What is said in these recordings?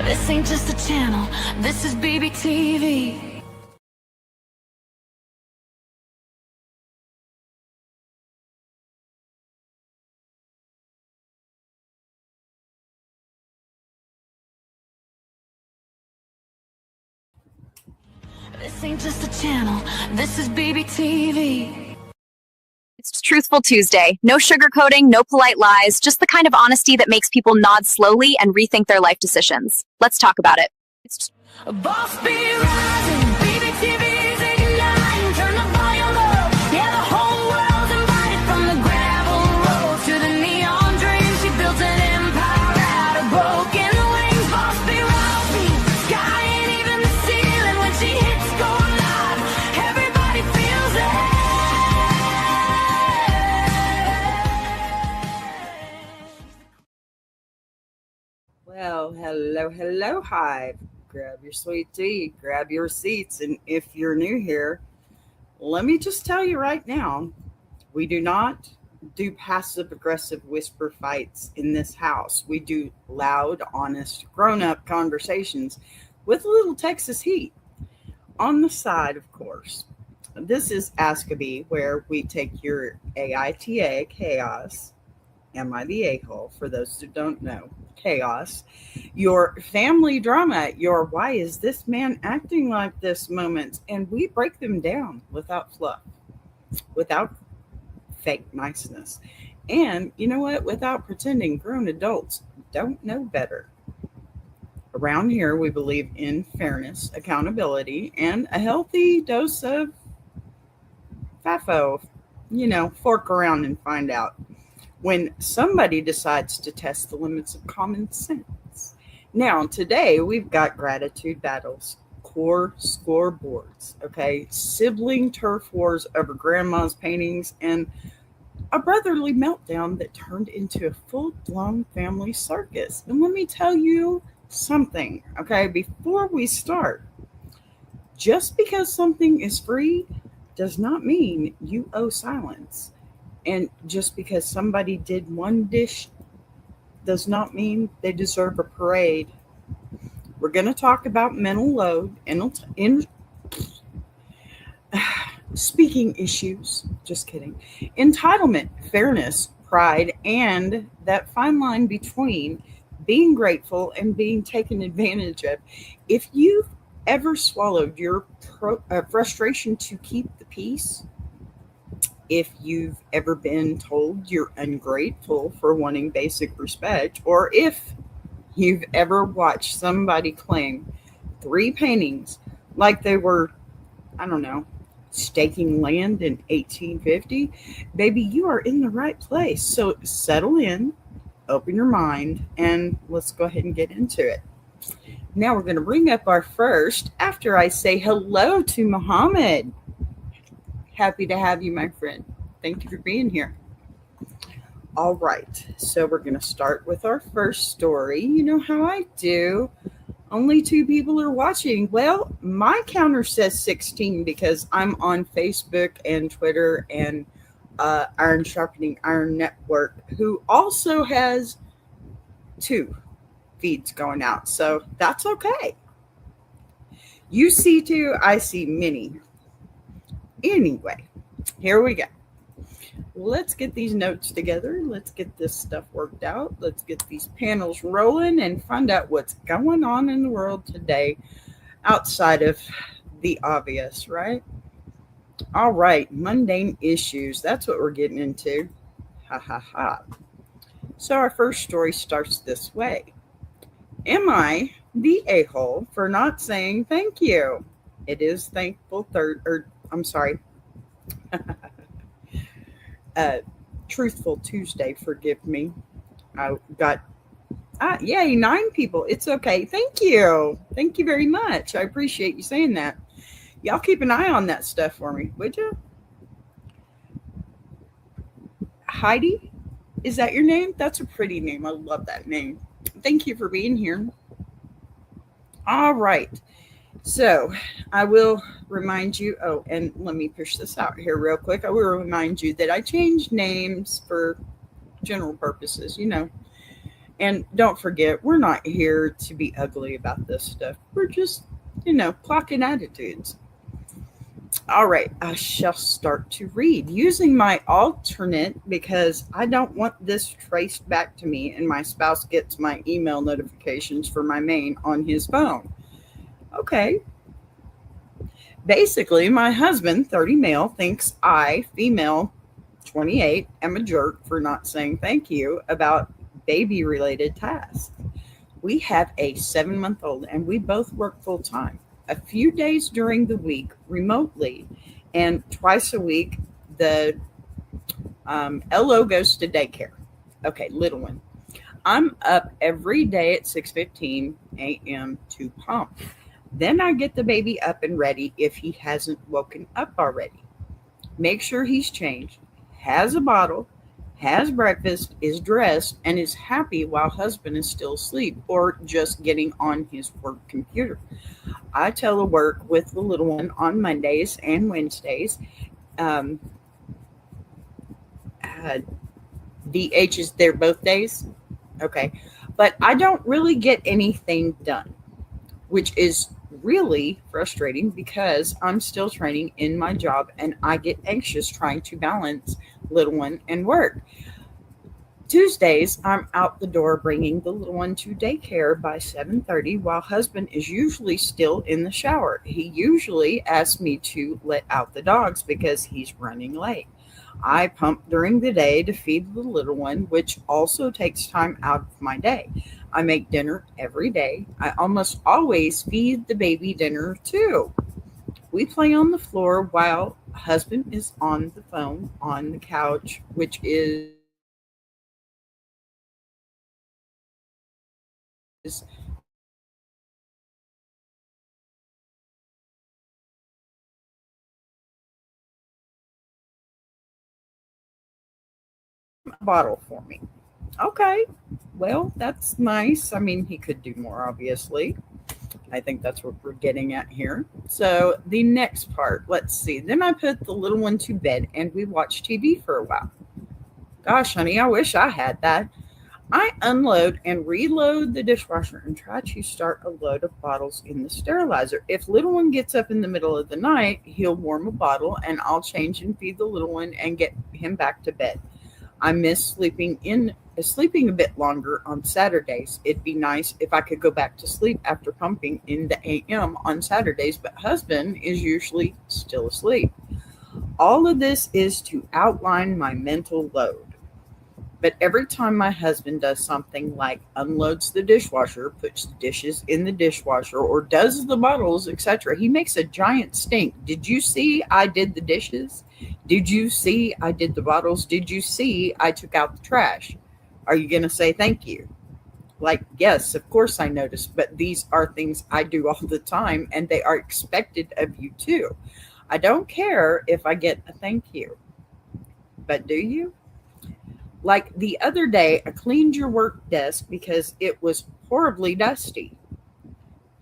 This ain't just a channel, this is BBTV. This ain't just a channel, this is BBTV. It's Truthful Tuesday. No sugarcoating, no polite lies, just the kind of honesty that makes people nod slowly and rethink their life decisions. Let's talk about it. A boss be rising, BBTV's igniting, turn the volume up, yeah, the whole world's invited. From the gravel road to the neon dream, she built an empire out of broken wings. Boss be rising, sky ain't even the ceiling when she hits go live, everybody feels it. Well, hello, Hive. Grab your sweet tea, grab your seats, and if you're new here, let me just tell you right now, we do not do passive-aggressive whisper fights in this house. We do loud, honest, grown-up conversations with a little Texas heat. On the side, of course, this is AskABee, where we take your AITA chaos. Am I the a-hole? For those who don't know, chaos, your family drama, your why is this man acting like this moments, and we break them down without fluff, without fake niceness, and you know what, without pretending grown adults don't know better. Around here, we believe in fairness, accountability, and a healthy dose of FAFO. Fork around and find out when somebody decides to test the limits of common sense. Now, today we've got gratitude battles, core scoreboards, okay, sibling turf wars over grandma's paintings, and a brotherly meltdown that turned into a full-blown family circus. And let me tell you something, okay, before we start, just because something is free does not mean you owe silence. And just because somebody did one dish does not mean they deserve a parade. We're going to talk about mental load and speaking issues. Just kidding. Entitlement, fairness, pride, and that fine line between being grateful and being taken advantage of. If you've ever swallowed your frustration to keep the peace, if you've ever been told you're ungrateful for wanting basic respect, or if you've ever watched somebody claim 3 paintings like they were, I don't know, staking land in 1850, baby, you are in the right place. So settle in, open your mind, and let's go ahead and get into it. Now we're going to bring up our first after I say hello to Muhammad. Happy to have you, my friend. Thank you for being here. All right, so we're going to start with our first story. You know how I do. Only 2 people are watching. Well, my counter says 16 because I'm on Facebook and Twitter and Iron Sharpening Iron Network, who also has 2 feeds going out. So that's okay. You see 2, I see many. Anyway, here we go. Let's get these notes together. Let's get this stuff worked out. Let's get these panels rolling and find out what's going on in the world today outside of the obvious, right? All right, mundane issues. That's what we're getting into. Ha ha ha. So our first story starts this way. Am I the a-hole for not saying thank you? It is thankful Truthful Tuesday, forgive me. I got, yay, 9 people. It's okay. Thank you. Thank you very much. I appreciate you saying that. Y'all keep an eye on that stuff for me, would you? Heidi, is that your name? That's a pretty name. I love that name. Thank you for being here. All right. So I will remind you, and let me push this out here real quick. I will remind you that I changed names for general purposes, And don't forget, we're not here to be ugly about this stuff. We're just, clocking attitudes. All right, I shall start to read using my alternate because I don't want this traced back to me and my spouse gets my email notifications for my main on his phone. Okay. Basically, my husband, 30 male, thinks I, female, 28, am a jerk for not saying thank you about baby related tasks. We have a 7-month-old and we both work full time. A few days during the week remotely, and twice a week the LO goes to daycare. Okay, little one. I'm up every day at 6:15 a.m. to pump. Then I get the baby up and ready if he hasn't woken up already. Make sure he's changed, has a bottle, has breakfast, is dressed, and is happy while husband is still asleep or just getting on his work computer. I telework with the little one on Mondays and Wednesdays. Um, uh, DH is there both days. Okay. But I don't really get anything done, which is really frustrating because I'm still training in my job and I get anxious trying to balance little one and work. Tuesdays, I'm out the door bringing the little one to daycare by 7:30 while husband is usually still in the shower. He usually asks me to let out the dogs because he's running late. I pump during the day to feed the little one, which also takes time out of my day. I make dinner every day. I almost always feed the baby dinner too. We play on the floor while husband is on the phone on the couch, which is a bottle for me. Okay, well, that's nice. I mean, he could do more, obviously. I think that's what we're getting at here. So, the next part, let's see. Then I put the little one to bed and we watch TV for a while. Gosh, honey, I wish I had that. I unload and reload the dishwasher and try to start a load of bottles in the sterilizer. If little one gets up in the middle of the night, he'll warm a bottle and I'll change and feed the little one and get him back to bed. I miss sleeping a bit longer on Saturdays. It'd be nice if I could go back to sleep after pumping in the AM on Saturdays, but husband is usually still asleep. All of this is to outline my mental load. But every time my husband does something like unloads the dishwasher, puts the dishes in the dishwasher, or does the bottles, etc., he makes a giant stink. Did you see I did the dishes? Did you see I did the bottles? Did you see I took out the trash? Are you going to say thank you? Like, yes, of course I noticed, but these are things I do all the time and they are expected of you too. I don't care if I get a thank you, but do you? Like the other day, I cleaned your work desk because it was horribly dusty.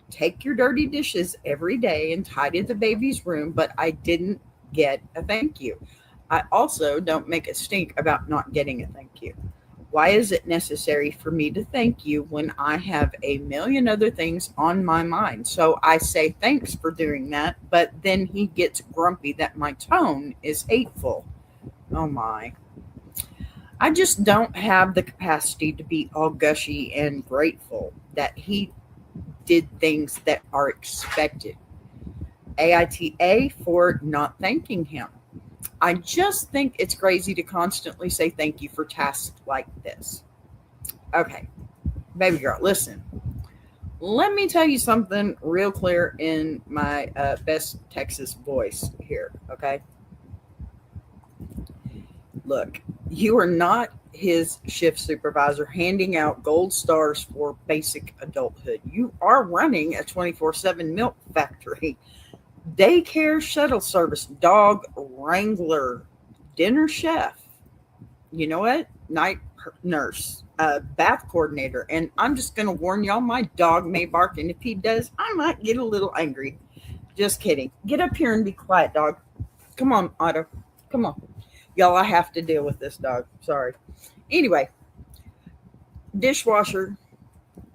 Take your dirty dishes every day and tidy the baby's room, but I didn't get a thank you. I also don't make a stink about not getting a thank you. Why is it necessary for me to thank you when I have a million other things on my mind? So I say thanks for doing that, but then he gets grumpy that my tone is hateful. Oh my. I just don't have the capacity to be all gushy and grateful that he did things that are expected. AITA for not thanking him. I just think it's crazy to constantly say thank you for tasks like this. Okay, baby girl, listen. Let me tell you something real clear in my best Texas voice here, okay? Look, you are not his shift supervisor handing out gold stars for basic adulthood. You are running a 24/7 milk factory, daycare shuttle service, dog wrangler, dinner chef, you know what? Night nurse, bath coordinator. And I'm just going to warn y'all, my dog may bark. And if he does, I might get a little angry. Just kidding. Get up here and be quiet, dog. Come on, Otto. Come on. Y'all, I have to deal with this dog. Sorry. Anyway, dishwasher,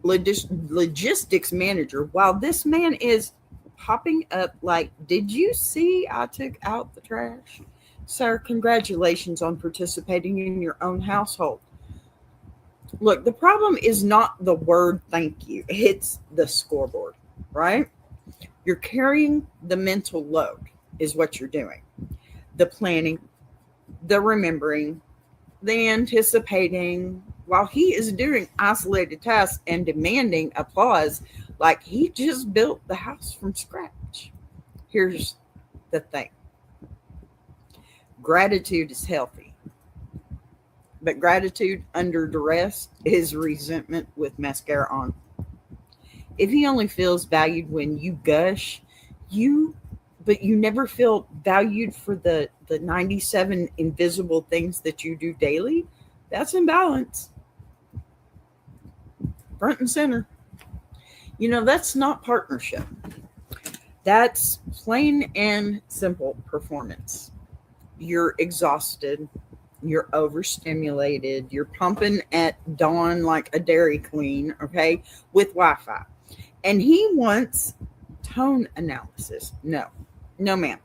logistics manager, while this man is popping up like, did you see I took out the trash? Sir, congratulations on participating in your own household. Look, the problem is not the word thank you, it's the scoreboard, right? You're carrying the mental load, is what you're doing. The planning, the remembering, the anticipating, while he is doing isolated tasks and demanding applause like he just built the house from scratch. Here's the thing: gratitude is healthy, but gratitude under duress is resentment with mascara on. If he only feels valued when you gush, you but you never feel valued for the 97 invisible things that you do daily, that's imbalance. Front and center. That's not partnership. That's plain and simple performance. You're exhausted, you're overstimulated, you're pumping at dawn like a Dairy Queen, okay, with Wi-Fi. And he wants tone analysis. No, no, ma'am.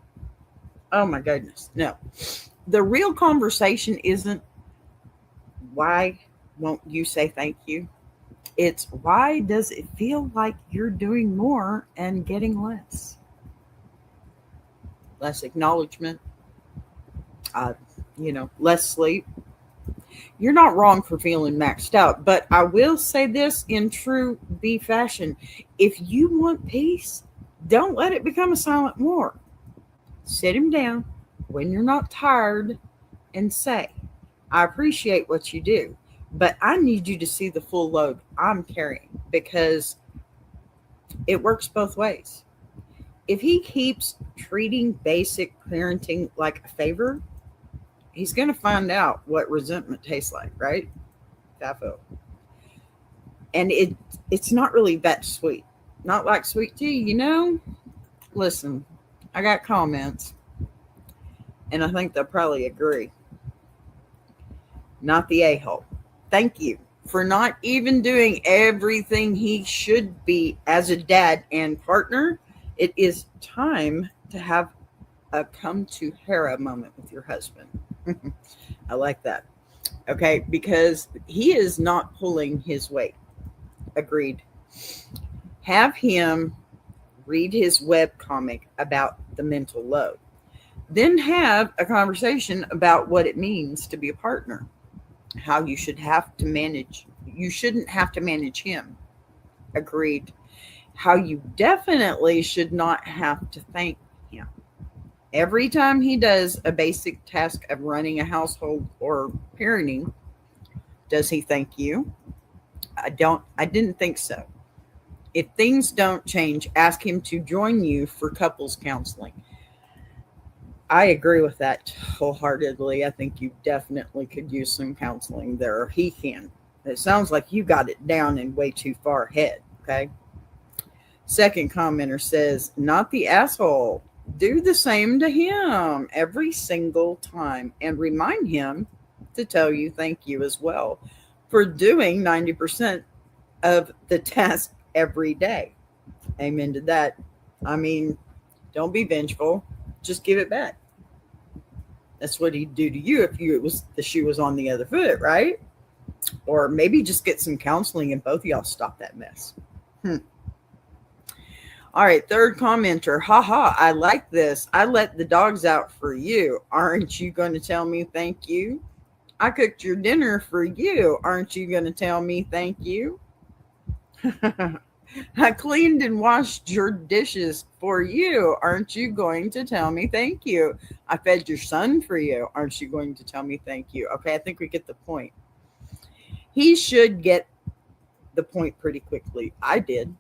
Oh my goodness, no. The real conversation isn't why won't you say thank you? It's why does it feel like you're doing more and getting less? Less acknowledgement, uh, less sleep. You're not wrong for feeling maxed out, but I will say this in true B fashion. If you want peace, don't let it become a silent war. Sit him down when you're not tired and say, I appreciate what you do, but I need you to see the full load I'm carrying, because it works both ways. If he keeps treating basic parenting like a favor, he's going to find out what resentment tastes like, right? Fafo. And it's not really that sweet. Not like sweet tea. Listen, I got comments, and I think they'll probably agree. Not the a-hole. Thank you for not even doing everything he should be as a dad and partner. It is time to have a come to Hera moment with your husband. I like that. Okay, because he is not pulling his weight. Agreed. Have him read his web comic about the mental load. Then have a conversation about what it means to be a partner. How you shouldn't have to manage him. Agreed. How you definitely should not have to thank him. Every time he does a basic task of running a household or parenting, does he thank you? I didn't think so. If things don't change, ask him to join you for couples counseling. I agree with that wholeheartedly. I think you definitely could use some counseling there. He can. It sounds like you got it down and way too far ahead. Okay. Second commenter says, not the asshole. Do the same to him every single time and remind him to tell you thank you as well for doing 90% of the task every day. Amen to that. I mean, don't be vengeful. Just give it back. That's what he'd do to you if the shoe was on the other foot, right? Or maybe just get some counseling and both of y'all stop that mess. All right, third commenter. Haha, I like this. I let the dogs out for you. Aren't you going to tell me thank you? I cooked your dinner for you. Aren't you going to tell me thank you? I cleaned and washed your dishes for you. Aren't you going to tell me thank you? I fed your son for you. Aren't you going to tell me thank you? Okay, I think we get the point. He should get the point pretty quickly. I did.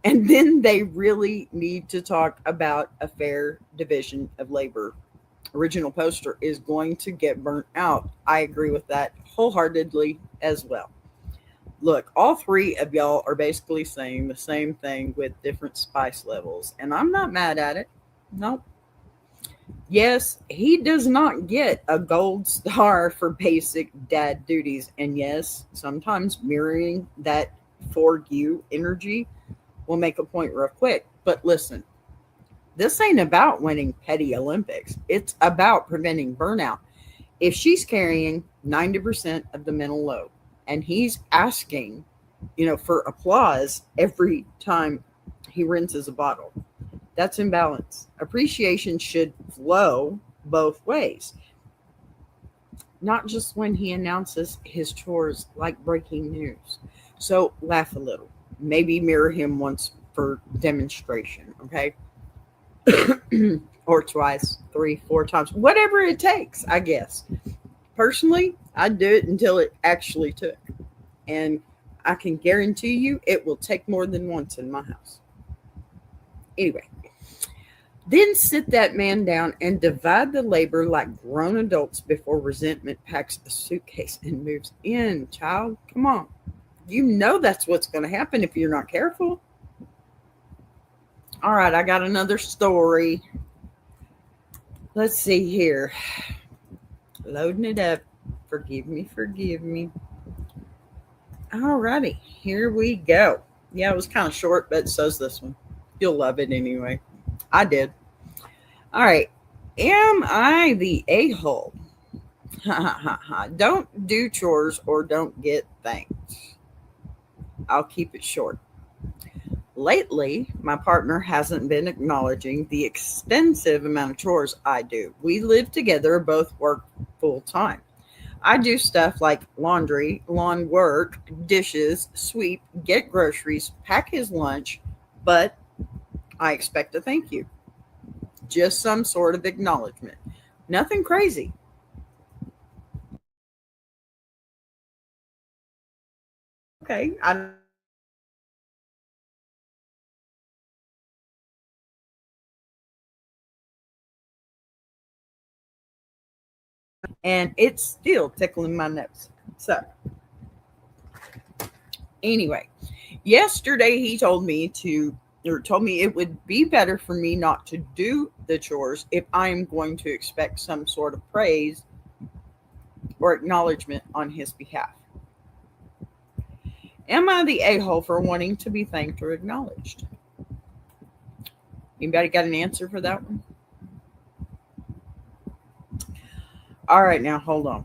And then they really need to talk about a fair division of labor. Original poster is going to get burnt out. I agree with that wholeheartedly as well. Look, all three of y'all are basically saying the same thing with different spice levels, and I'm not mad at it. Nope. Yes, he does not get a gold star for basic dad duties. And yes, sometimes mirroring that for you energy will make a point real quick. But listen, this ain't about winning petty Olympics. It's about preventing burnout. If she's carrying 90% of the mental load and he's asking, for applause every time he rinses a bottle, that's imbalance. Appreciation should flow both ways, not just when he announces his chores like breaking news. So laugh a little. Maybe mirror him once for demonstration, okay? Or twice, three, four times, whatever it takes, I guess. Personally, I'd do it until it actually took. And I can guarantee you it will take more than once in my house. Anyway, then sit that man down and divide the labor like grown adults before resentment packs a suitcase and moves in. Child, come on. You know that's what's going to happen if you're not careful. All right, I got another story. Let's see here. Loading it up. Forgive me, forgive me. All righty, here we go. Yeah, it was kind of short, but so's this one. You'll love it anyway. I did. All right. Am I the a-hole? Don't do chores or don't get thanks. I'll keep it short. Lately, my partner hasn't been acknowledging the extensive amount of chores I do. We live together, both work full time. I do stuff like laundry, lawn work, dishes, sweep, get groceries, pack his lunch, but I expect a thank you. Just some sort of acknowledgement. Nothing crazy. Okay. And it's still tickling my nose. So, anyway, yesterday he told me it would be better for me not to do the chores if I am going to expect some sort of praise or acknowledgement on his behalf. Am I the a-hole for wanting to be thanked or acknowledged? Anybody got an answer for that one? All right, now hold on.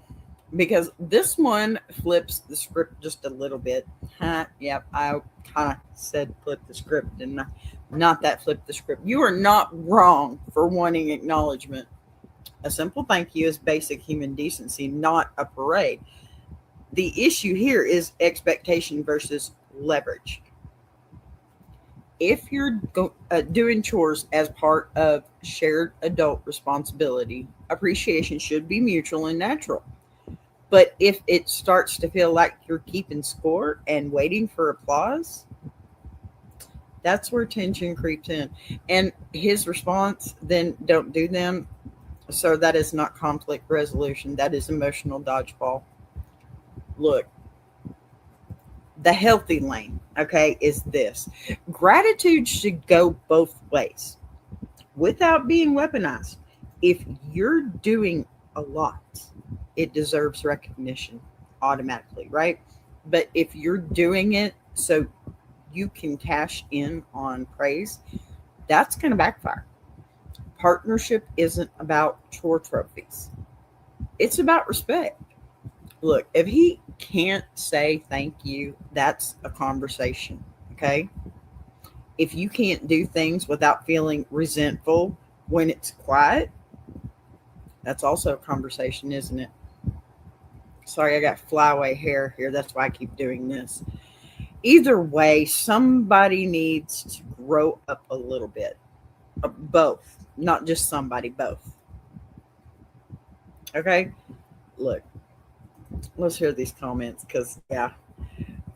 Because this one flips the script just a little bit. Yep, I kind of said flip the script and not that flip the script. You are not wrong for wanting acknowledgement. A simple thank you is basic human decency, not a parade. The issue here is expectation versus leverage. If you're doing chores as part of shared adult responsibility, appreciation should be mutual and natural. But if it starts to feel like you're keeping score and waiting for applause, that's where tension creeps in. And his response, then don't do them. So that is not conflict resolution. That is emotional dodgeball. Look, the healthy lane, okay, is this. Gratitude should go both ways without being weaponized. If you're doing a lot, it deserves recognition automatically, right? But if you're doing it so you can cash in on praise, that's going to backfire. Partnership isn't about chore trophies, it's about respect. Look, if he can't say thank you, that's a conversation, okay? If you can't do things without feeling resentful when it's quiet, that's also a conversation, isn't it? Sorry, I got flyaway hair here. That's why I keep doing this. Either way, somebody needs to grow up a little bit. Both, not just somebody, both. Okay? Look, let's hear these comments because, yeah.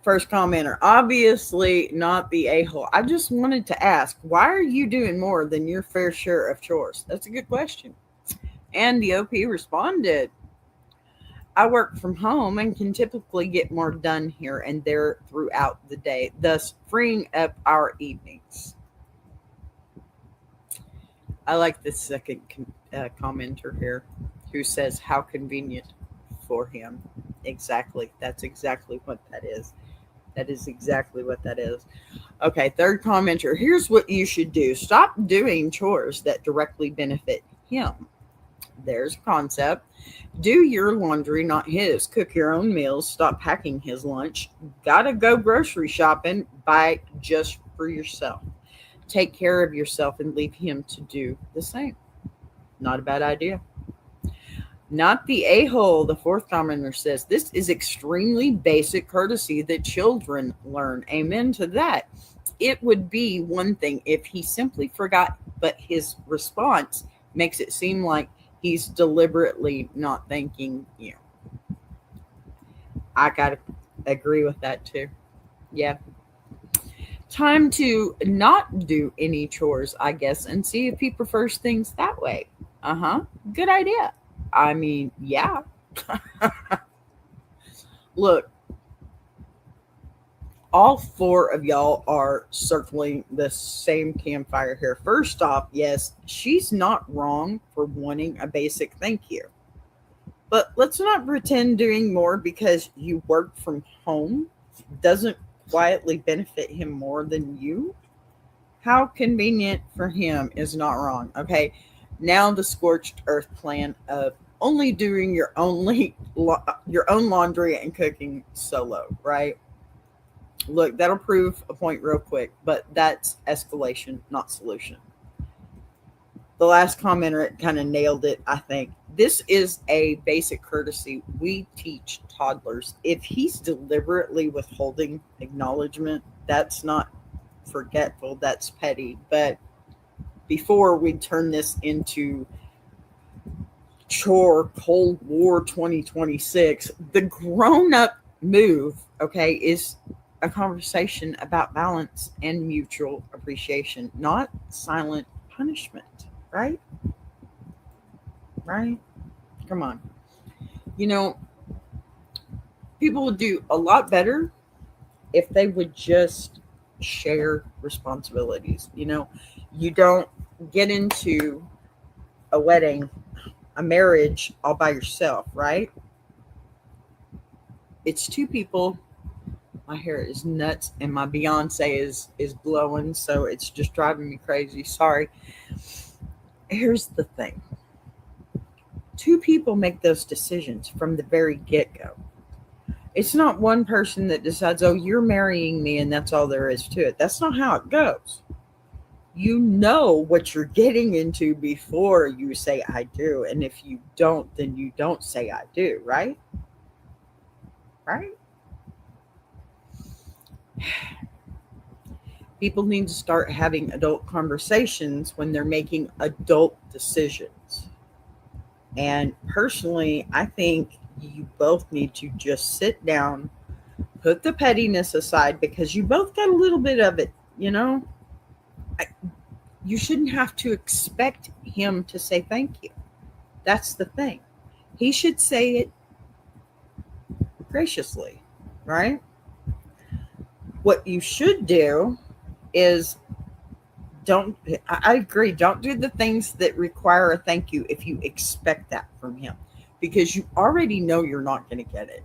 First commenter, obviously not the a-hole. I just wanted to ask, why are you doing more than your fair share of chores? That's a good question. And the OP responded, I work from home and can typically get more done here and there throughout the day, thus freeing up our evenings. I like the second commenter here who says, how convenient for him. Exactly. That's exactly what that is. That is exactly what that is. Okay, third commenter. Here's what you should do. Stop doing chores that directly benefit him. There's a concept. Do your laundry, not his. Cook your own meals. Stop packing his lunch. Gotta go grocery shopping. Buy just for yourself. Take care of yourself and leave him to do the same. Not a bad idea. Not the a-hole, the fourth commenter says, this is extremely basic courtesy that children learn. Amen to that. It would be one thing if he simply forgot, but his response makes it seem like he's deliberately not thanking you. I gotta agree with that too. Yeah. Time to not do any chores, I guess, and see if he prefers things that way. Good idea. I mean, yeah. Look, all four of y'all are circling the same campfire here. First off, yes, she's not wrong for wanting a basic thank you. But let's not pretend doing more because you work from home doesn't quietly benefit him more than you. How convenient for him is not wrong. Okay, now the scorched earth plan of only doing your own laundry and cooking solo, right? Look, that'll prove a point real quick, but that's escalation, not solution. The last commenter kind of nailed it, I think. This is a basic courtesy we teach toddlers. If he's deliberately withholding acknowledgement, that's not forgetful, that's petty. But before we turn this into chore Cold War 2026, the grown-up move, okay, is a conversation about balance and mutual appreciation, not silent punishment, right? Right? Come on. You know, people would do a lot better if they would just share responsibilities. You know, you don't get into a wedding, a marriage all by yourself, right? It's two people. My hair is nuts and my Beyonce is blowing, so it's just driving me crazy. Sorry. Here's the thing. Two people make those decisions from the very get-go. It's not one person that decides, oh, you're marrying me and that's all there is to it. That's not how it goes. You know what you're getting into before you say I do. And if you don't, then you don't say I do, right? Right? People need to start having adult conversations when they're making adult decisions. And personally, I think you both need to just sit down, put the pettiness aside, because you both got a little bit of it, you know? You shouldn't have to expect him to say thank you. That's the thing. He should say it graciously, right? What you should do is I agree, don't do the things that require a thank you if you expect that from him, because you already know you're not going to get it.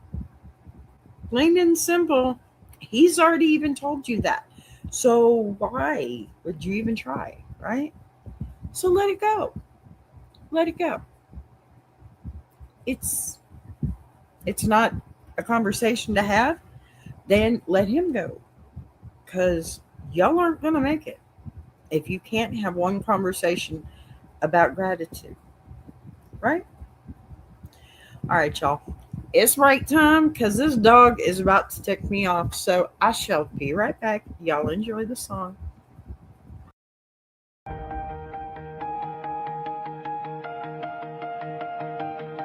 Plain and simple. He's already even told you that. So why would you even try, right? So let it go. Let it go. It's not a conversation to have. Then let him go. Because y'all aren't going to make it if you can't have one conversation about gratitude, right? All right, y'all. It's break time because this dog is about to tick me off. So I shall be right back. Y'all enjoy the song.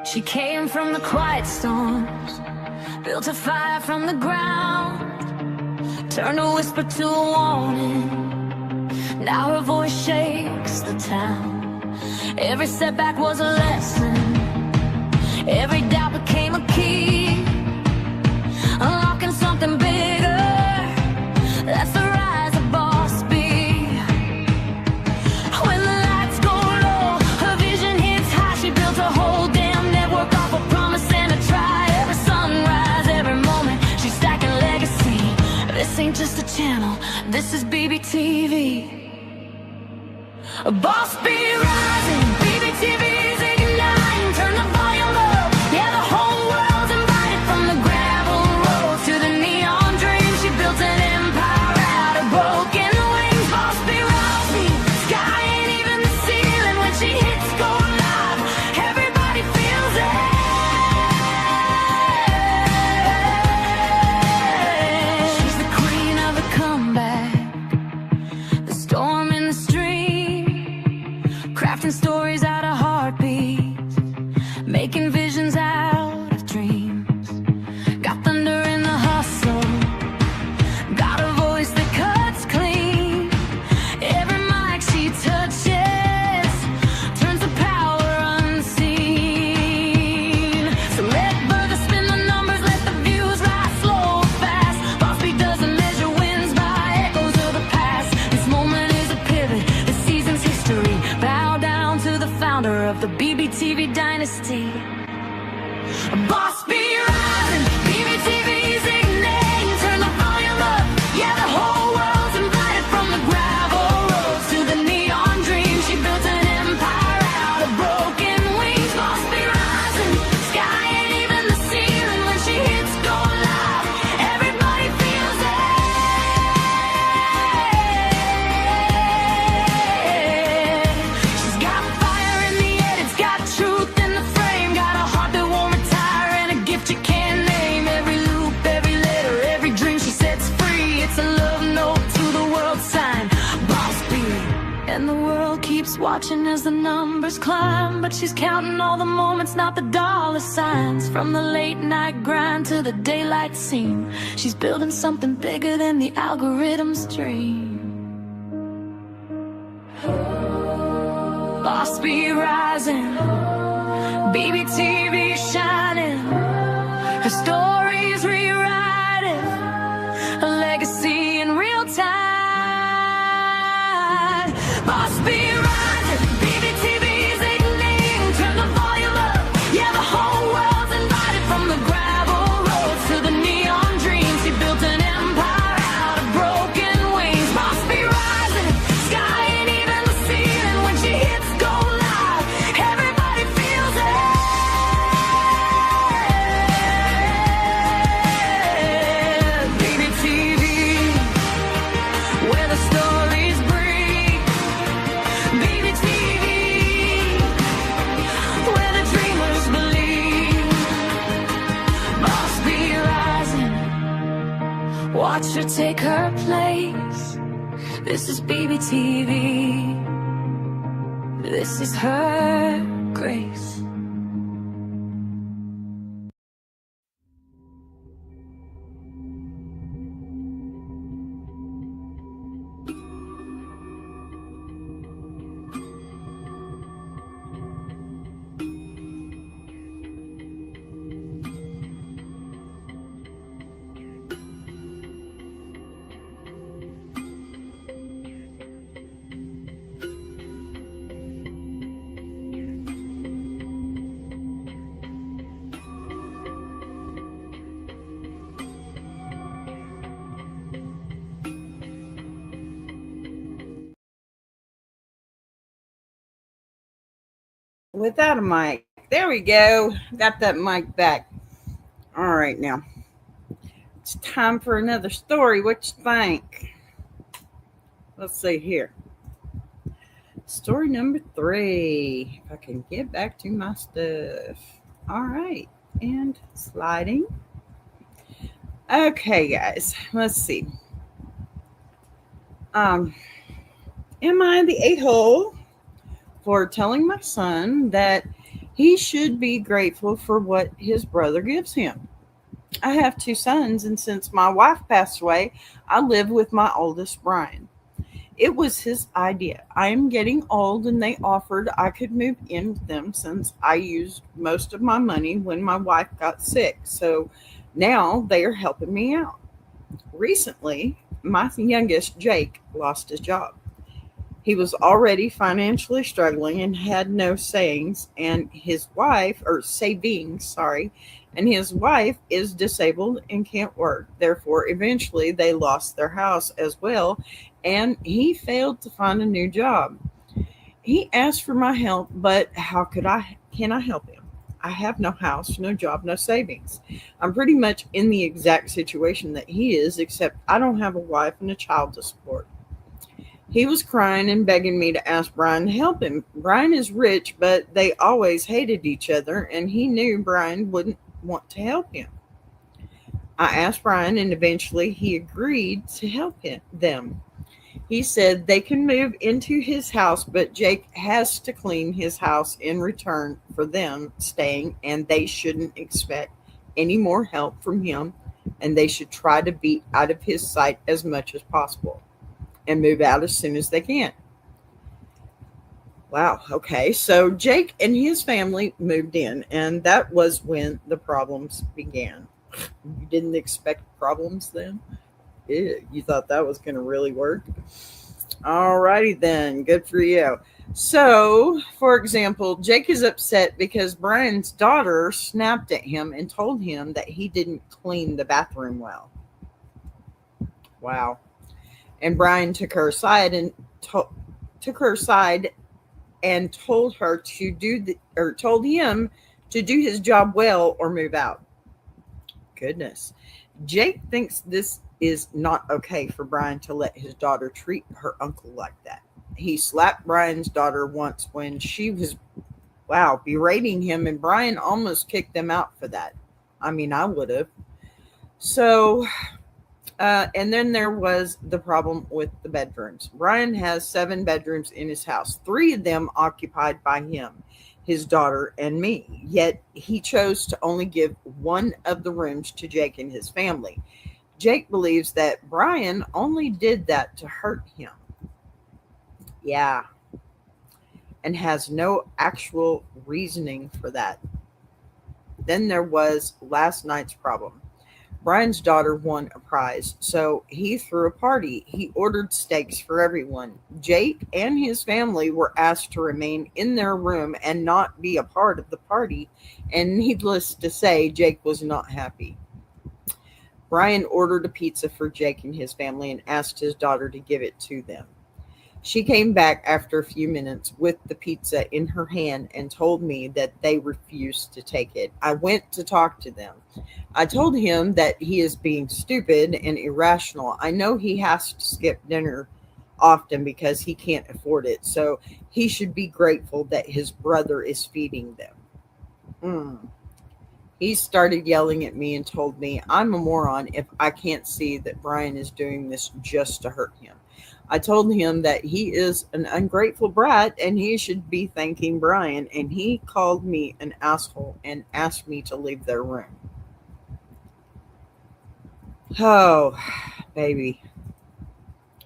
She came from the quiet storms, built a fire from the ground, turned a whisper to a warning. Now her voice shakes the town. Every setback was a lesson. Every doubt became a key, unlocking something bigger. That's the rise of Boss B. When the lights go This is BBTV. A boss be rising, BBTV's igniting. Turn the volume up, yeah, the whole world's invited. From the gravel road to the neon dream, she built an empire out of broken wings. Boss be rising, sky ain't even the ceiling. When she hits go live, everybody feels it. She's the queen of the comeback, the storm in the stream, crafting stories out of heartbeats, making visions out of dreams. Got thunder in the hustle, got a voice that cuts clean. Every mic she touches turns the power unseen. So let further spin the numbers, let the views rise slow or fast. Boss Beat doesn't measure wins by echoes of the past. This moment is a pivot, this season's history. Bow down to the founder of the BBTV dynasty. Boss be rising, BBTV's igniting. Turn the volume up, yeah, the whole world's invited. From the gravel roads to the neon dream, she built an empire out of broken wings. Boss be rising, sky ain't even the ceiling. When she hits go live, everybody feels it. She's got fire in the head, it's got truth in the frame. Got a heart that won't retire and a gift you can't name. Every loop, every letter, every dream she sets free. It's a love note to the world sign. Boss Beat. And the world keeps watching as the numbers climb, but she's counting all the moments, not the dollar signs. From the late night grind to the daylight scene, she's building something bigger than the algorithm's dream. Boss be rising, BBTV shining. Her story's rewriting, a legacy in real time. Boss be rising, BBTV's igniting. Turn the volume up, yeah, the whole world's invited. From the gravel roads to the neon dream, she built an empire out of broken wings. Boss be rising, sky ain't even the ceiling. When she hits go live, everybody feels it. BBTV, where the stories breathe. BBTV, where the dreamers believe. Boss be rising, watch her take her place. This is BBTV, this is her grace. Without a mic. There we go. Got that mic back. All right, now it's time for another story. What you think? Let's see here. Story number 3. If I can get back to my stuff. All right. And sliding. Okay, guys. Let's see. Am I the a-hole for telling my son that he should be grateful for what his brother gives him? I have 2 sons, and since my wife passed away, I live with my oldest, Brian. It was his idea. I am getting old, and they offered I could move in with them since I used most of my money when my wife got sick. So now they are helping me out. Recently, my youngest, Jake, lost his job. He was already financially struggling and had no savings, and his wife, and his wife is disabled and can't work. Therefore, eventually they lost their house as well, and he failed to find a new job. He asked for my help, but can I help him? I have no house, no job, no savings. I'm pretty much in the exact situation that he is, except I don't have a wife and a child to support. He was crying and begging me to ask Brian to help him. Brian is rich, but they always hated each other, and he knew Brian wouldn't want to help him. I asked Brian, and eventually he agreed to help them. He said they can move into his house, but Jake has to clean his house in return for them staying, and they shouldn't expect any more help from him, and they should try to be out of his sight as much as possible and move out as soon as they can. Wow. Okay. So Jake and his family moved in, and that was when the problems began. You didn't expect problems then? Ew, you thought that was going to really work? Alrighty then. Good for you. So, for example, Jake is upset because Brian's daughter snapped at him and told him that he didn't clean the bathroom well. Wow. And Brian took her aside and told her to told him to do his job well or move out. Goodness. Jake thinks this is not okay for Brian to let his daughter treat her uncle like that. He slapped Brian's daughter once when she was, berating him, and Brian almost kicked them out for that. I mean, I would have. So, and then there was the problem with the bedrooms. Brian has 7 bedrooms in his house, 3 of them occupied by him, his daughter, and me. Yet he chose to only give one of the rooms to Jake and his family. Jake believes that Brian only did that to hurt him. Yeah. And has no actual reasoning for that. Then there was last night's problem. Brian's daughter won a prize, so he threw a party. He ordered steaks for everyone. Jake and his family were asked to remain in their room and not be a part of the party, and needless to say, Jake was not happy. Brian ordered a pizza for Jake and his family and asked his daughter to give it to them. She came back after a few minutes with the pizza in her hand and told me that they refused to take it. I went to talk to them. I told him that he is being stupid and irrational. I know he has to skip dinner often because he can't afford it, so he should be grateful that his brother is feeding them. He started yelling at me and told me I'm a moron if I can't see that Brian is doing this just to hurt him. I told him that he is an ungrateful brat and he should be thanking Brian, and he called me an asshole and asked me to leave their room. Oh, baby.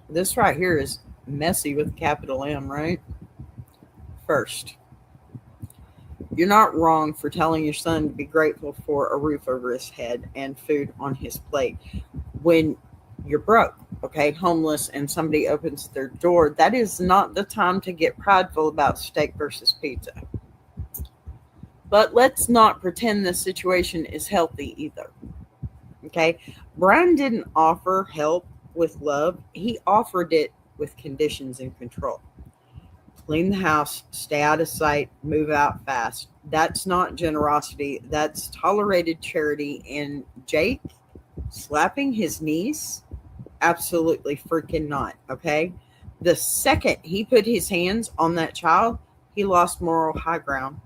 This right here is messy with a capital M, right? First, you're not wrong for telling your son to be grateful for a roof over his head and food on his plate when you're broke, okay, homeless, and somebody opens their door. That is not the time to get prideful about steak versus pizza. But let's not pretend this situation is healthy either, okay? Brian didn't offer help with love. He offered it with conditions and control. Clean the house, stay out of sight, move out fast. That's not generosity. That's tolerated charity. And Jake slapping his niece? Absolutely freaking not, okay? The second he put his hands on that child, he lost moral high ground.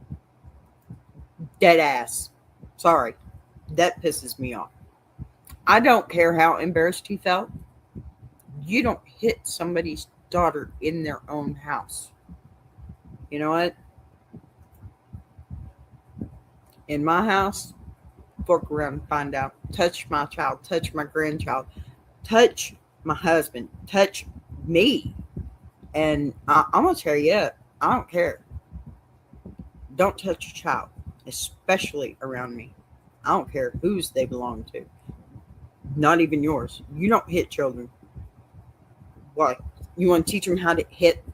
Dead ass. Sorry. That pisses me off. I don't care how embarrassed he felt. You don't hit somebody's daughter in their own house. You know what? In my house, fork around and find out. Touch my child, touch my grandchild, touch my husband, touch me. And I'm going to tell you, I don't care. Don't touch a child, especially around me. I don't care whose they belong to. Not even yours. You don't hit children. Why? You want to teach them how to hit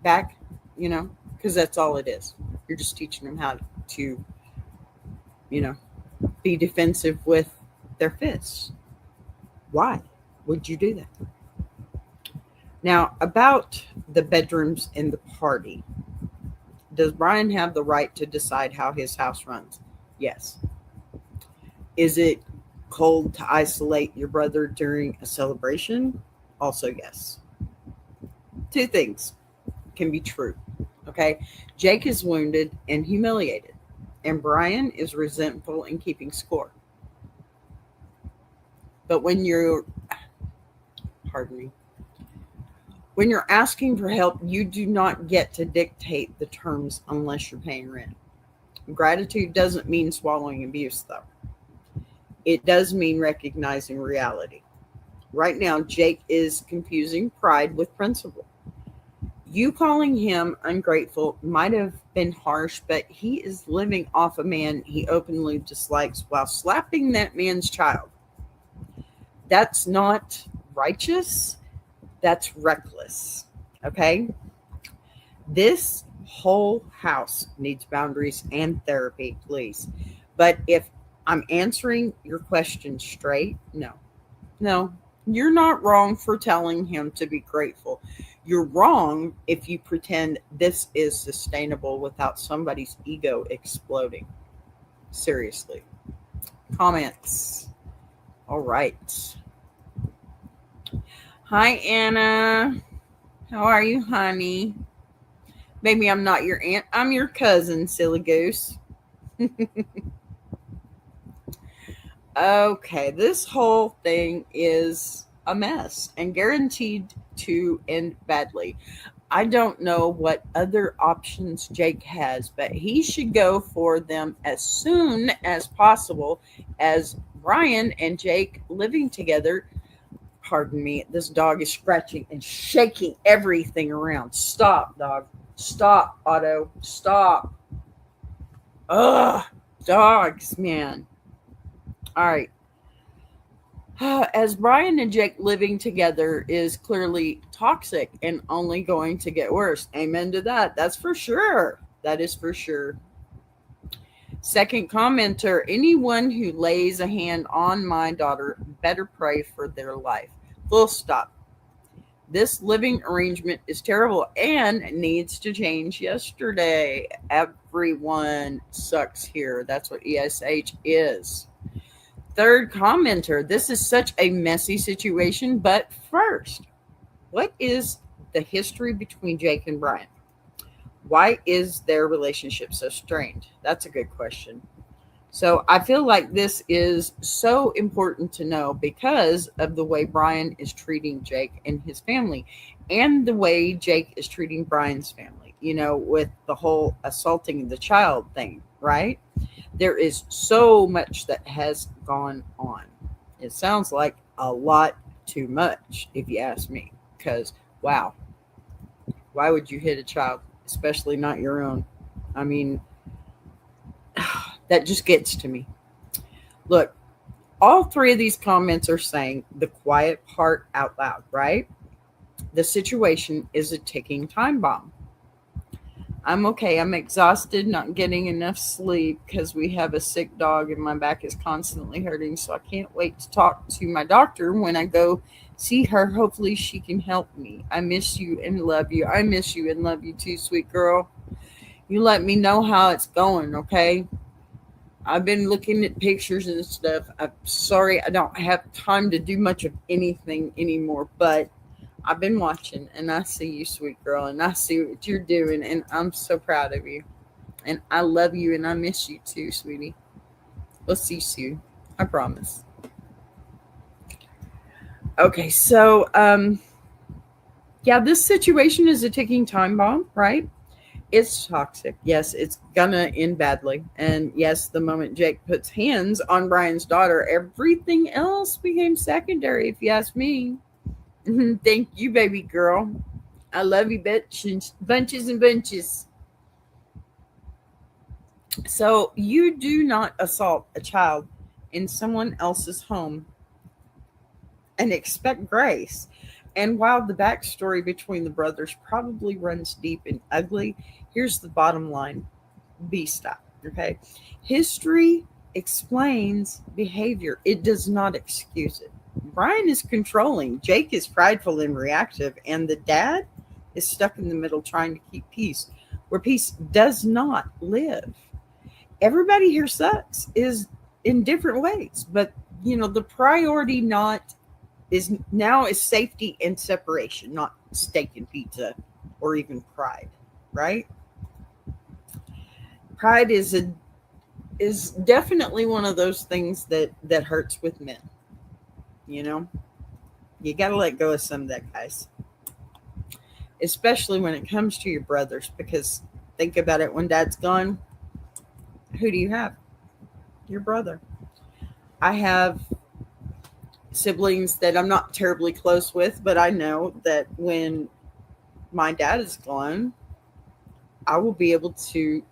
back? You know? Because that's all it is. You're just teaching them how to, be defensive with their fists. Why would you do that? Now, about the bedrooms in the party, does Brian have the right to decide how his house runs? Yes. Is it cold to isolate your brother during a celebration? Also, yes. Two things can be true. Okay. Jake is wounded and humiliated, and Brian is resentful and keeping score. But pardon me, when you're asking for help, you do not get to dictate the terms unless you're paying rent. Gratitude doesn't mean swallowing abuse, though. It does mean recognizing reality. Right now, Jake is confusing pride with principle. You calling him ungrateful might have been harsh, but he is living off a man he openly dislikes while slapping that man's child. That's not righteous. That's reckless. Okay? This whole house needs boundaries and therapy, please. But if I'm answering your question straight, no, you're not wrong for telling him to be grateful. You're wrong if you pretend this is sustainable without somebody's ego exploding. Seriously. Comments. All right. Hi, Anna. How are you, honey? Maybe I'm not your aunt. I'm your cousin, silly goose. Okay, this whole thing is a mess and guaranteed to end badly. I don't know what other options Jake has, but he should go for them as soon as possible, as Brian and Jake living together. Pardon me, this dog is scratching and shaking everything around. Stop, dog. Stop, Otto. Stop. Ugh, dogs, man. All right. As Brian and Jake living together is clearly toxic and only going to get worse. Amen to that. That's for sure. That is for sure. Second commenter, anyone who lays a hand on my daughter better pray for their life. Full stop. This living arrangement is terrible and needs to change yesterday. Everyone sucks here. That's what ESH is. Third commenter, this is such a messy situation, but first, what is the history between Jake and Brian? Why is their relationship so strained? That's a good question. So I feel like this is so important to know because of the way Brian is treating Jake and his family and the way Jake is treating Brian's family, with the whole assaulting the child thing, right? There is so much that has gone on. It sounds like a lot too much, if you ask me, because, wow, why would you hit a child, especially not your own? I mean, that just gets to me. Look, all three of these comments are saying the quiet part out loud, right? The situation is a ticking time bomb. I'm okay. I'm exhausted, not getting enough sleep because we have a sick dog and my back is constantly hurting. So I can't wait to talk to my doctor when I go see her. Hopefully she can help me. I miss you and love you. I miss you and love you too, sweet girl. You let me know how it's going, okay? I've been looking at pictures and stuff. I'm sorry I don't have time to do much of anything anymore, but I've been watching and I see you, sweet girl, and I see what you're doing, and I'm so proud of you. And I love you and I miss you too, sweetie. We'll see you soon. I promise. Okay, so this situation is a ticking time bomb, right? It's toxic. Yes, it's gonna end badly. And yes, the moment Jake puts hands on Brian's daughter, everything else became secondary, if you ask me. Thank you, baby girl. I love you, bitch. Bunches and bunches. So you do not assault a child in someone else's home and expect grace. And while the backstory between the brothers probably runs deep and ugly, here's the bottom line. B stop. Okay. History explains behavior. It does not excuse it. Brian is controlling. Jake is prideful and reactive. And the dad is stuck in the middle trying to keep peace, where peace does not live. Everybody here sucks is in different ways. But, the priority is safety and separation, not steak and pizza or even pride, right? Pride is definitely one of those things that hurts with men. You got to let go of some of that, guys, especially when it comes to your brothers, because think about it, when dad's gone, who do you have? Your brother. I have siblings that I'm not terribly close with, but I know that when my dad is gone, I will be able to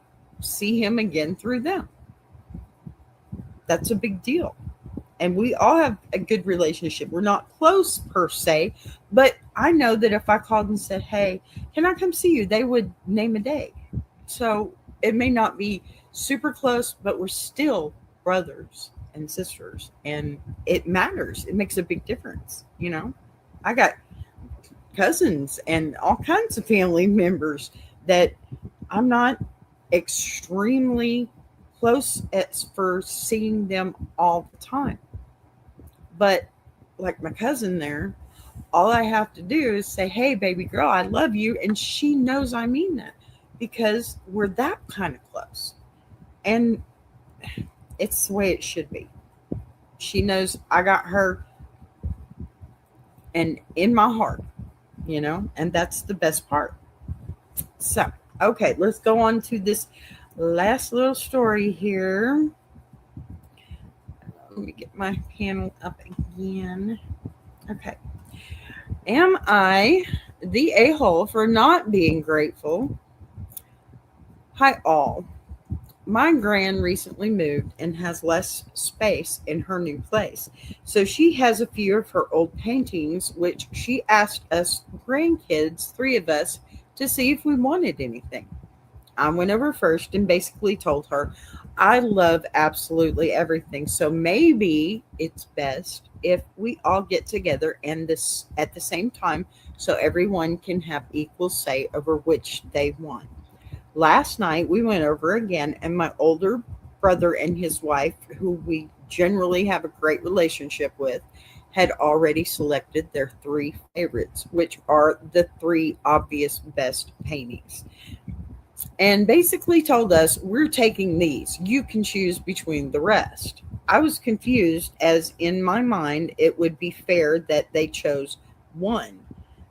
see him again through them. That's a big deal. And we all have a good relationship. We're not close per se, but I know that if I called and said, hey, can I come see you? They would name a day. So it may not be super close, but we're still brothers and sisters. And it matters. It makes a big difference. I got cousins and all kinds of family members that I'm not extremely close for seeing them all the time. But like my cousin there, all I have to do is say, hey, baby girl, I love you. And she knows I mean that because we're that kind of close. And it's the way it should be. She knows I got her and in my heart, and that's the best part. So, okay, let's go on to this last little story here. Let me get my panel up again. Okay. Am I the a-hole for not being grateful? Hi, all. My gran recently moved and has less space in her new place. So she has a few of her old paintings, which she asked us grandkids, 3 of us, to see if we wanted anything. I went over first and basically told her I love absolutely everything. So maybe it's best if we all get together and this at the same time so everyone can have equal say over which they want. Last night we went over again and my older brother and his wife, who we generally have a great relationship with, had already selected their 3 favorites, which are the 3 obvious best paintings. And basically told us, we're taking these. You can choose between the rest. I was confused, as in my mind, it would be fair that they chose one.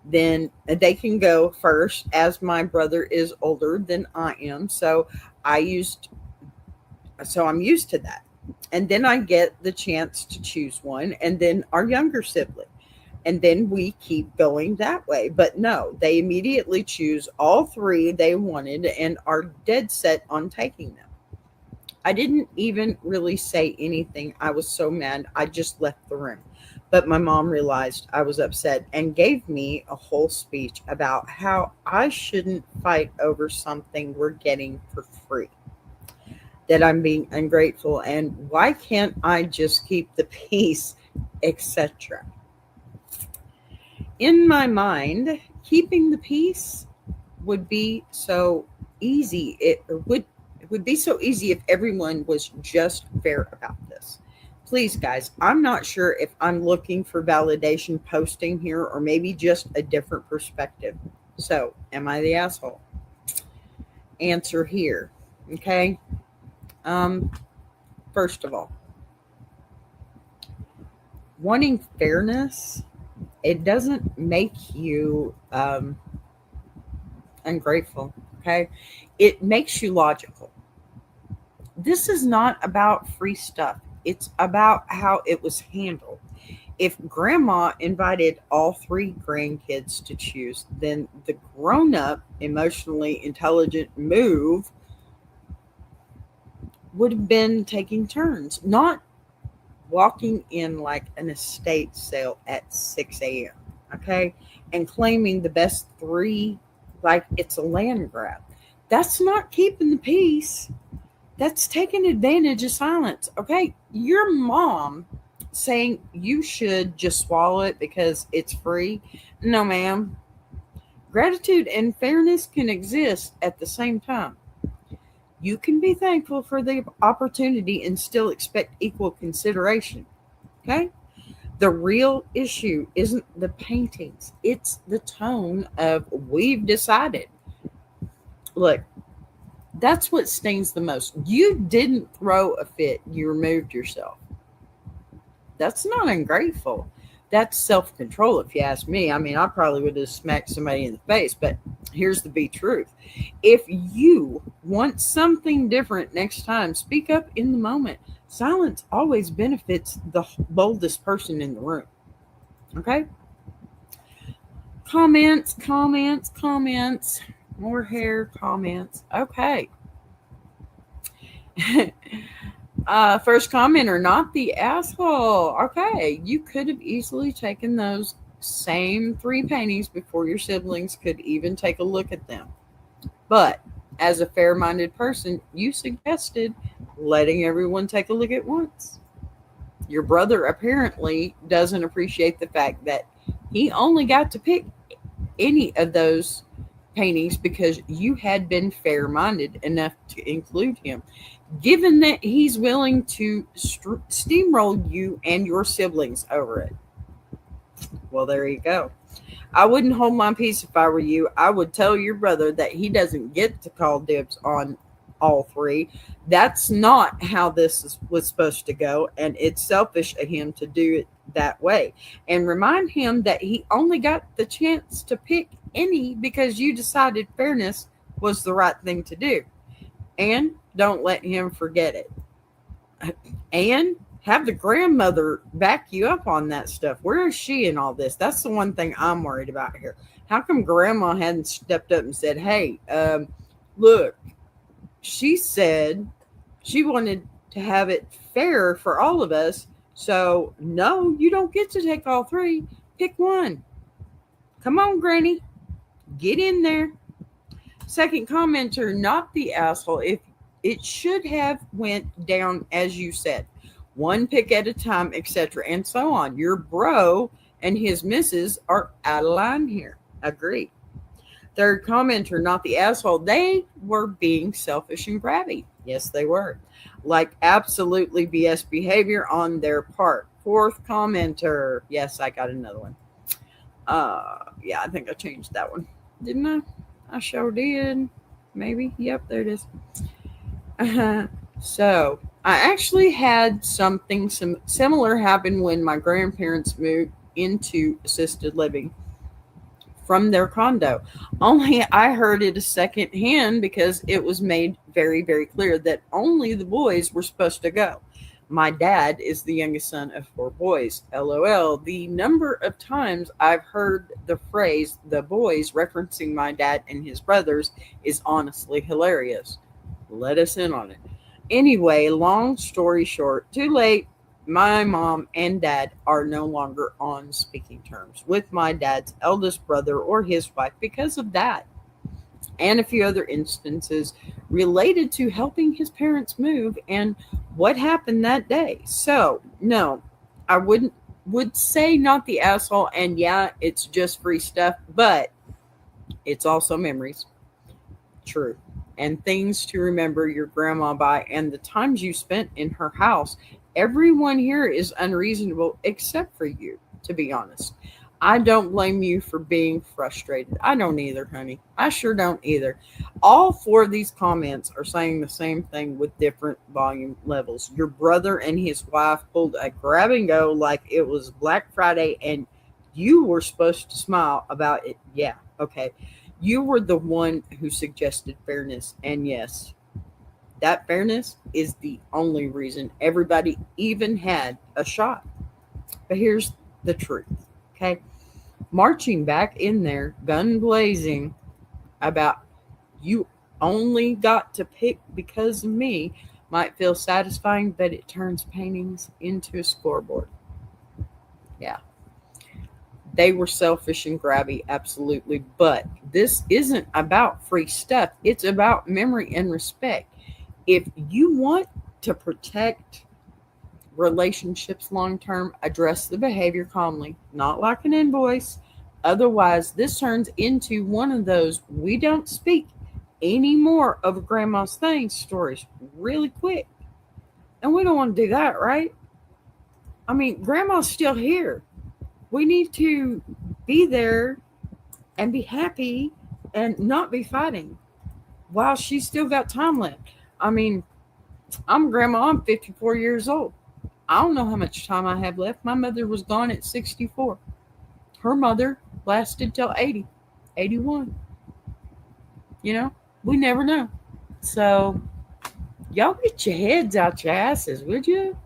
Then they can go first, as my brother is older than I am. So I'm used to that. And then I get the chance to choose one, and then our younger sibling. And then we keep going that way. But no, they immediately choose all 3 they wanted and are dead set on taking them. I didn't even really say anything. I was so mad, I just left the room. But my mom realized I was upset and gave me a whole speech about how I shouldn't fight over something we're getting for free, that I'm being ungrateful, and why can't I just keep the peace, etc. In my mind, keeping the peace would be so easy. It would be so easy if everyone was just fair about this. Please, guys, I'm not sure if I'm looking for validation posting here or maybe just a different perspective. So, am I the asshole? Answer here. Okay. First of all, wanting fairness, it doesn't make you ungrateful. Okay. It makes you logical. This is not about free stuff. It's about how it was handled. If grandma invited all 3 grandkids to choose, then the grown-up, emotionally intelligent move would have been taking turns, not walking in like an estate sale at 6 a.m., okay, and claiming the best 3 like it's a land grab. That's not keeping the peace. That's taking advantage of silence. Okay, your mom saying you should just swallow it because it's free. No, ma'am. Gratitude and fairness can exist at the same time. You can be thankful for the opportunity and still expect equal consideration. Okay? The real issue isn't the paintings, it's the tone of we've decided. Look, that's what stings the most. You didn't throw a fit, you removed yourself. That's not ungrateful. That's self control, if you ask me. I mean, I probably would have smacked somebody in the face, but here's the be truth. If you want something different next time, speak up in the moment. Silence always benefits the boldest person in the room. Okay? Comments, comments, comments. More hair comments. Okay. First commenter, not the asshole. Okay, you could have easily taken those same 3 paintings before your siblings could even take a look at them. But as a fair-minded person, you suggested letting everyone take a look at once. Your brother apparently doesn't appreciate the fact that he only got to pick any of those paintings because you had been fair-minded enough to include him. Given that he's willing to steamroll you and your siblings over it. Well, there you go. I wouldn't hold my peace if I were you. I would tell your brother that he doesn't get to call dibs on all 3. That's not how this was supposed to go, and it's selfish of him to do it that way. And remind him that he only got the chance to pick any because you decided fairness was the right thing to do. And don't let him forget it. And have the grandmother back you up on that stuff. Where is she in all this? That's the one thing I'm worried about here. How come grandma hadn't stepped up and said, hey, look, she said she wanted to have it fair for all of us. So, no, you don't get to take all 3. Pick one. Come on, Granny. Get in there. Second commenter, not the asshole. If it should have went down as you said, 1 pick at a time, etc., and so on. Your bro and his missus are out of line here. Agree. Third commenter, not the asshole. They were being selfish and grabby. Yes, they were. Like absolutely BS behavior on their part. Fourth commenter. Yes, I got another one. Yeah, I think I changed that one. Didn't I? I sure did. Maybe. Yep, there it is. So, I actually had something similar happen when my grandparents moved into assisted living from their condo. Only I heard it a second hand because it was made very, very clear that only the boys were supposed to go. My dad is the youngest son of 4 boys. LOL. The number of times I've heard the phrase the boys referencing my dad and his brothers is honestly hilarious. Let us in on it. Anyway, long story short, too late. My mom and dad are no longer on speaking terms with my dad's eldest brother or his wife because of that. And a few other instances related to helping his parents move and what happened that day. So, no, I would say not the asshole, and yeah, it's just free stuff, but it's also memories. True. And things to remember your grandma by and the times you spent in her house. Everyone here is unreasonable except for you, to be honest. I don't blame you for being frustrated. I don't either, honey. I sure don't either. All 4 of these comments are saying the same thing with different volume levels. Your brother and his wife pulled a grab and go like it was Black Friday and you were supposed to smile about it. Yeah, okay. You were the one who suggested fairness. And yes, that fairness is the only reason everybody even had a shot. But here's the truth. Okay, marching back in there, gun blazing, about you only got to pick because of me might feel satisfying, but it turns paintings into a scoreboard. Yeah, they were selfish and grabby, absolutely. But this isn't about free stuff. It's about memory and respect. If you want to protect relationships long term, address the behavior calmly, not like an invoice. Otherwise, this turns into one of those we don't speak any more of grandma's things stories really quick. And we don't want to do that, right? I mean, grandma's still here. We need to be there and be happy and not be fighting while she's still got time left. I mean, I'm grandma, I'm 54 years old. I don't know how much time I have left. My mother was gone at 64. Her mother lasted till 80, 81. You know, we never know. So, y'all get your heads out your asses, would you?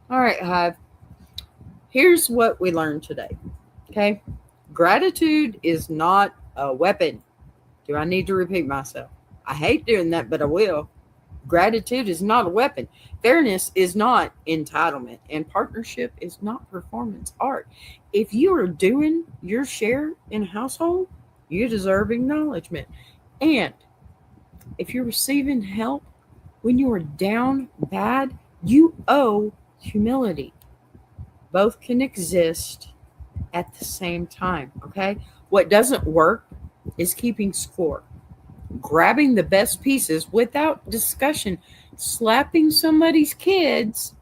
All right, Hive. Here's what we learned today. Okay? Gratitude is not a weapon. Do I need to repeat myself? I hate doing that, but I will. Gratitude is not a weapon. Fairness is not entitlement. And partnership is not performance art. If you are doing your share in a household, you deserve acknowledgement. And if you're receiving help when you are down bad, you owe humility. Both can exist at the same time, okay? What doesn't work is keeping score. Grabbing the best pieces without discussion, slapping somebody's kids,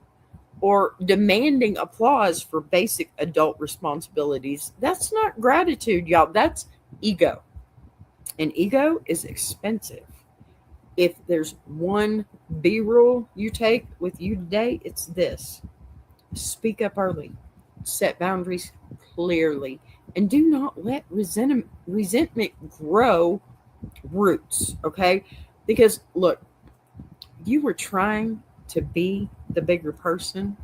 or demanding applause for basic adult responsibilities. That's not gratitude, y'all. That's ego. And ego is expensive. If there's one B rule you take with you today, it's this. Speak up early. Set boundaries clearly. And do not let resentment grow roots, okay? Because look, you were trying to be the bigger person,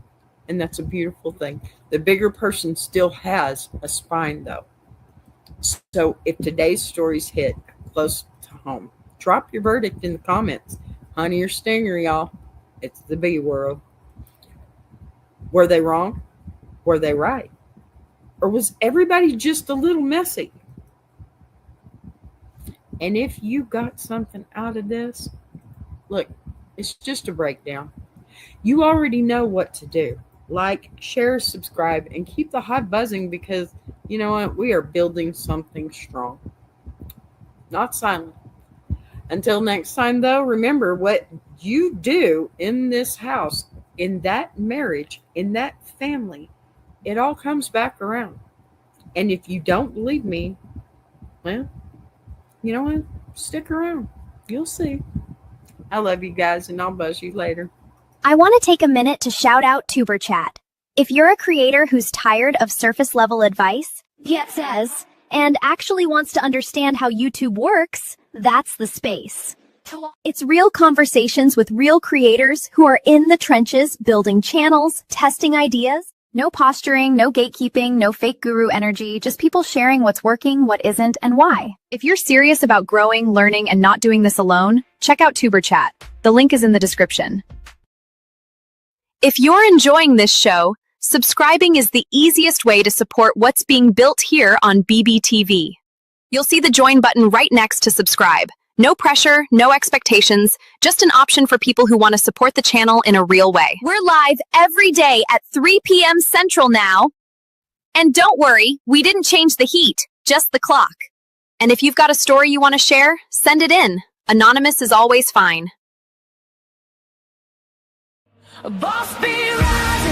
and that's a beautiful thing. The bigger person still has a spine, though. So if today's stories hit close to home, drop your verdict in the comments. Honey or stinger, y'all. It's the B world. Were they wrong? Were they right? Or was everybody just a little messy? And if you got something out of this, look, it's just a breakdown. You already know what to do. Like, share, subscribe, and keep the hive buzzing because, you know what? We are building something strong. Not silent. Until next time, though, remember what you do in this house, in that marriage, in that family, it all comes back around. And if you don't believe me, well, you know what? Stick around. You'll see. I love you guys, and I'll buzz you later. I want to take a minute to shout out Tuber Chat. If you're a creator who's tired of surface level advice, and actually wants to understand how YouTube works, that's the space. It's real conversations with real creators who are in the trenches building channels, testing ideas. No posturing, no gatekeeping, no fake guru energy, just people sharing what's working, what isn't, and why. If you're serious about growing, learning, and not doing this alone, check out Tuber Chat. The link is in the description. If you're enjoying this show, subscribing is the easiest way to support what's being built here on BBTV. You'll see the join button right next to subscribe. No pressure, no expectations, just an option for people who want to support the channel in a real way. We're live every day at 3 p.m. Central now. And don't worry, we didn't change the heat, just the clock. And if you've got a story you want to share, send it in. Anonymous is always fine. Boss be rising.